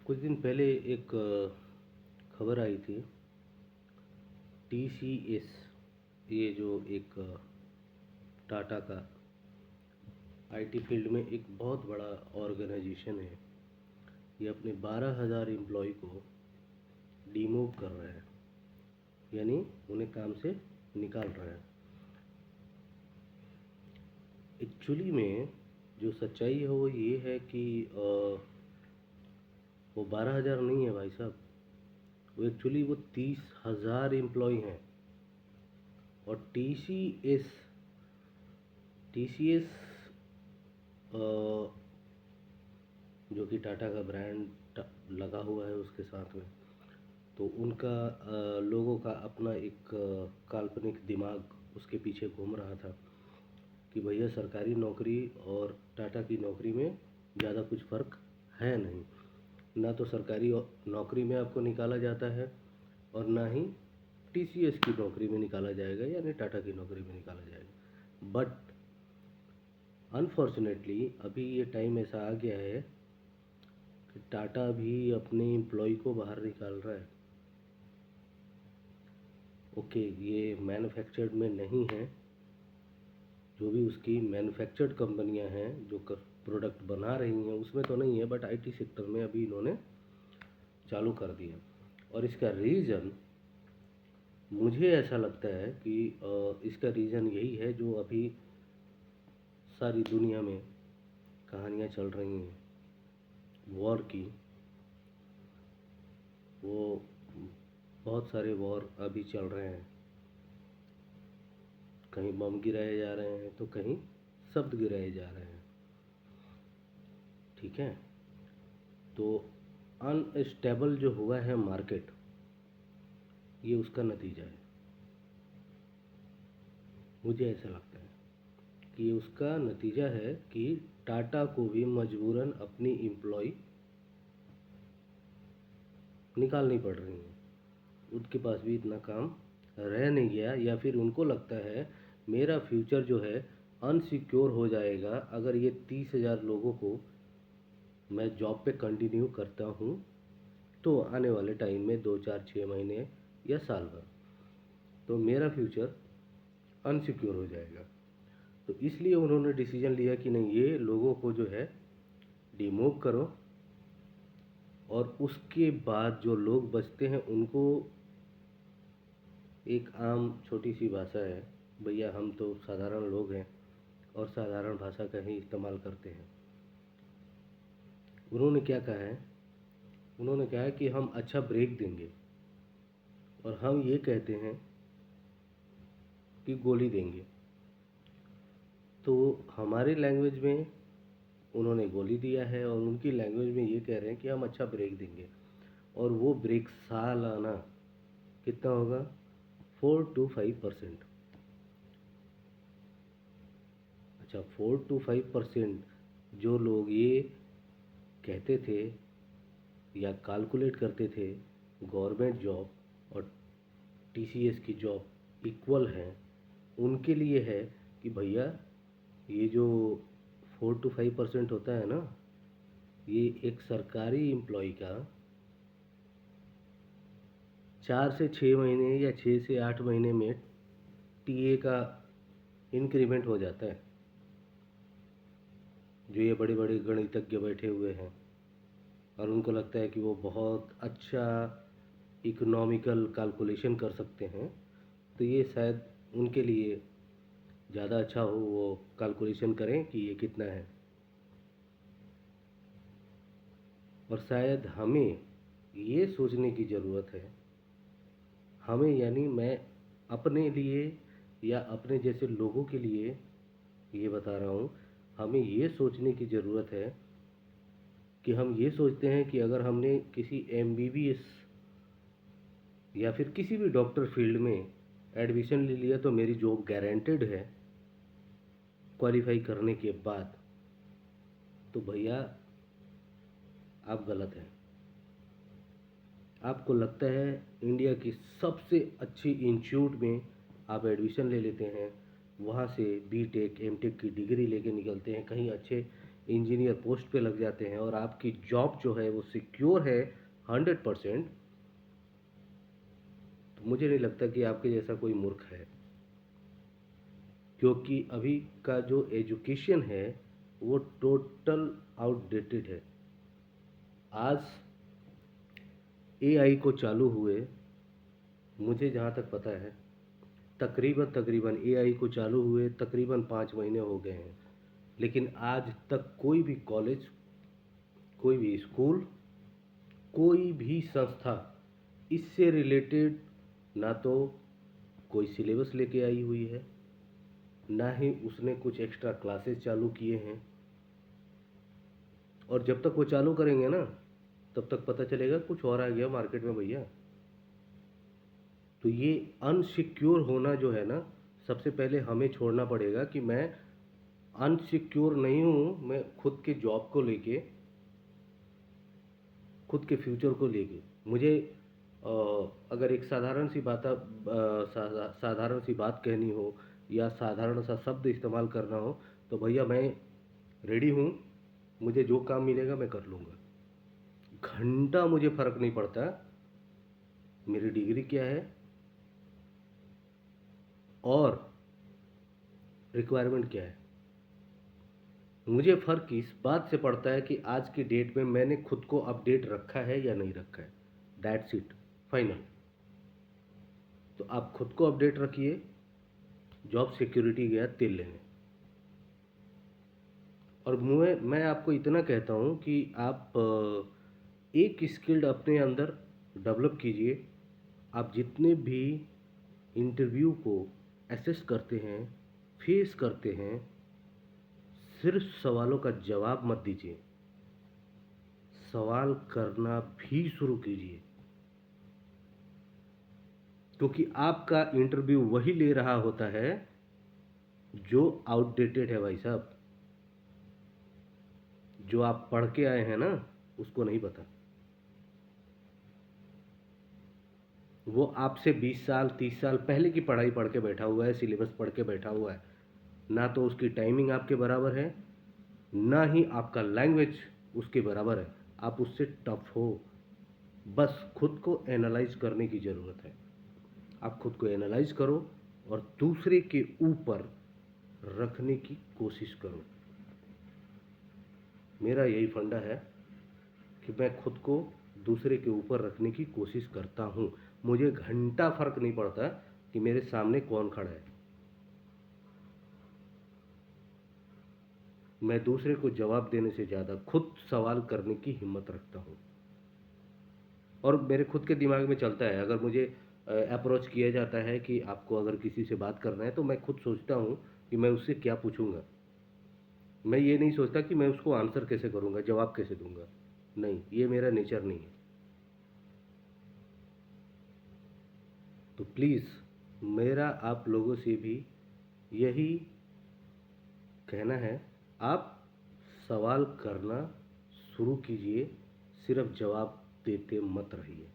कुछ दिन पहले एक खबर आई थी। TCS, ये जो एक टाटा का IT फील्ड में एक बहुत बड़ा ऑर्गेनाइजेशन है, ये अपने 12,000 एम्प्लॉय को डिमूव कर रहा है, यानी उन्हें काम से निकाल रहा है। एक्चुअली में जो सच्चाई है वो ये है कि वो 12,000 नहीं है भाई साहब, वो एक्चुअली वो 30,000 एम्प्लॉय हैं। और TCS जो कि टाटा का ब्रांड लगा हुआ है उसके साथ में, तो उनका लोगों का अपना एक काल्पनिक दिमाग उसके पीछे घूम रहा था कि भैया सरकारी नौकरी और टाटा की नौकरी में ज़्यादा कुछ फ़र्क है नहीं। ना तो सरकारी नौकरी में आपको निकाला जाता है और ना ही TCS की नौकरी में निकाला जाएगा, यानी टाटा की नौकरी में निकाला जाएगा। बट अनफॉर्चुनेटली अभी ये टाइम ऐसा आ गया है कि टाटा भी अपने एम्प्लॉय को बाहर निकाल रहा है। ओके, ये मैन्युफैक्चर्ड में नहीं है, जो भी उसकी मैन्युफैक्चर्ड कंपनियां हैं जो प्रोडक्ट बना रही हैं उसमें तो नहीं है, बट IT सेक्टर में अभी इन्होंने चालू कर दिया। और इसका रीज़न मुझे ऐसा लगता है कि इसका रीज़न यही है जो अभी सारी दुनिया में कहानियाँ चल रही हैं वॉर की। वो बहुत सारे वॉर अभी चल रहे हैं, कहीं बम गिराए जा रहे हैं तो कहीं शब्द गिराए जा रहे हैं। ठीक है, तो अनस्टेबल जो हुआ है मार्केट, ये उसका नतीजा है। मुझे ऐसा लगता है कि ये उसका नतीजा है कि टाटा को भी मजबूरन अपनी एम्प्लॉय निकालनी पड़ रही है। उनके पास भी इतना काम रह नहीं गया, या फिर उनको लगता है मेरा फ्यूचर जो है अनसिक्योर हो जाएगा अगर ये 30,000 लोगों को मैं जॉब पे कंटिन्यू करता हूँ, तो आने वाले टाइम में 2 4 6 महीने या साल भर तो मेरा फ्यूचर अनसिक्योर हो जाएगा। तो इसलिए उन्होंने डिसीजन लिया कि नहीं, ये लोगों को जो है डिमूव करो, और उसके बाद जो लोग बचते हैं उनको एक आम छोटी सी भाषा है, भैया हम तो साधारण लोग हैं और साधारण भाषा का ही इस्तेमाल करते हैं। उन्होंने क्या कहा है? उन्होंने कहा है कि हम अच्छा ब्रेक देंगे और हम ये कहते हैं कि गोली देंगे। तो हमारी लैंग्वेज में उन्होंने गोली दिया है और उनकी लैंग्वेज में ये कह रहे हैं कि हम अच्छा ब्रेक देंगे, और वो ब्रेक सालाना कितना होगा? 4 to 5%। अच्छा, 4 to 5% जो लोग ये कहते थे या कैलकुलेट करते थे गवर्नमेंट जॉब और TCS की जॉब इक्वल है, उनके लिए है कि भैया ये जो 4 to 5% होता है ना, ये एक सरकारी एम्प्लॉय का 4 से 6 महीने या 6 से 8 महीने में TA का इंक्रीमेंट हो जाता है। जो ये बड़े बड़े गणितज्ञ बैठे हुए हैं और उनको लगता है कि वो बहुत अच्छा इकोनॉमिकल कैलकुलेशन कर सकते हैं, तो ये शायद उनके लिए ज़्यादा अच्छा हो वो कैलकुलेशन करें कि ये कितना है। और शायद हमें ये सोचने की ज़रूरत है, हमें यानी मैं अपने लिए या अपने जैसे लोगों के लिए ये बता रहा हूँ, हमें ये सोचने की ज़रूरत है कि हम ये सोचते हैं कि अगर हमने किसी MBBS या फिर किसी भी डॉक्टर फील्ड में एडमिशन ले लिया तो मेरी जॉब गारंटेड है क्वालिफाई करने के बाद, तो भैया आप गलत हैं। आपको लगता है इंडिया की सबसे अच्छी इंस्टीट्यूट में आप एडमिशन ले लेते हैं, वहाँ से BTech MTech की डिग्री लेके निकलते हैं, कहीं अच्छे इंजीनियर पोस्ट पे लग जाते हैं और आपकी जॉब जो है वो सिक्योर है 100%, तो मुझे नहीं लगता कि आपके जैसा कोई मूर्ख है। क्योंकि अभी का जो एजुकेशन है वो टोटल आउटडेटेड है। आज एआई को चालू हुए, मुझे जहाँ तक पता है, तकरीबन एआई को चालू हुए तकरीबन 5 महीने हो गए हैं, लेकिन आज तक कोई भी कॉलेज, कोई भी स्कूल, कोई भी संस्था इससे रिलेटेड ना तो कोई सिलेबस लेके आई हुई है, ना ही उसने कुछ एक्स्ट्रा क्लासेस चालू किए हैं। और जब तक वो चालू करेंगे ना, तब तक पता चलेगा कुछ और आ गया मार्केट में भैया। तो ये अनसिक्योर होना जो है ना, सबसे पहले हमें छोड़ना पड़ेगा कि मैं अनसिक्योर नहीं हूँ। मैं खुद के जॉब को लेके, खुद के फ्यूचर को लेके, मुझे अगर एक साधारण सी बात कहनी हो या साधारण सा शब्द इस्तेमाल करना हो, तो भैया मैं रेडी हूँ। मुझे जो काम मिलेगा मैं कर लूँगा, घंटा मुझे फ़र्क नहीं पड़ता मेरी डिग्री क्या है और रिक्वायरमेंट क्या है। मुझे फ़र्क इस बात से पड़ता है कि आज की डेट में मैंने खुद को अपडेट रखा है या नहीं रखा है। That's it, final. तो आप खुद को अपडेट रखिए, जॉब सिक्योरिटी गया तेल लेने। और मैं आपको इतना कहता हूँ कि आप एक स्किल्ड अपने अंदर डेवलप कीजिए। आप जितने भी इंटरव्यू को एसेस करते हैं, फेस करते हैं, सिर्फ सवालों का जवाब मत दीजिए, सवाल करना भी शुरू कीजिए। क्योंकि आपका इंटरव्यू वही ले रहा होता है जो आउटडेटेड है भाई साहब। जो आप पढ़ के आए हैं ना, उसको नहीं पता। वो आपसे 20 साल 30 साल पहले की पढ़ाई पढ़ के बैठा हुआ है, सिलेबस पढ़ के बैठा हुआ है। ना तो उसकी टाइमिंग आपके बराबर है, ना ही आपका लैंग्वेज उसके बराबर है। आप उससे टफ हो। बस खुद को एनालाइज करने की ज़रूरत है। आप खुद को एनालाइज करो और दूसरे के ऊपर रखने की कोशिश करो। मेरा यही फंडा है कि मैं खुद को दूसरे के ऊपर रखने की कोशिश करता हूँ। मुझे घंटा फर्क नहीं पड़ता कि मेरे सामने कौन खड़ा है। मैं दूसरे को जवाब देने से ज़्यादा खुद सवाल करने की हिम्मत रखता हूँ। और मेरे खुद के दिमाग में चलता है, अगर मुझे अप्रोच किया जाता है कि आपको अगर किसी से बात करना है, तो मैं खुद सोचता हूँ कि मैं उससे क्या पूछूंगा। मैं ये नहीं सोचता कि मैं उसको आंसर कैसे करूँगा, जवाब कैसे दूंगा। नहीं, ये मेरा नेचर नहीं है। तो प्लीज़ मेरा आप लोगों से भी यही कहना है, आप सवाल करना शुरू कीजिए, सिर्फ जवाब देते मत रहिए।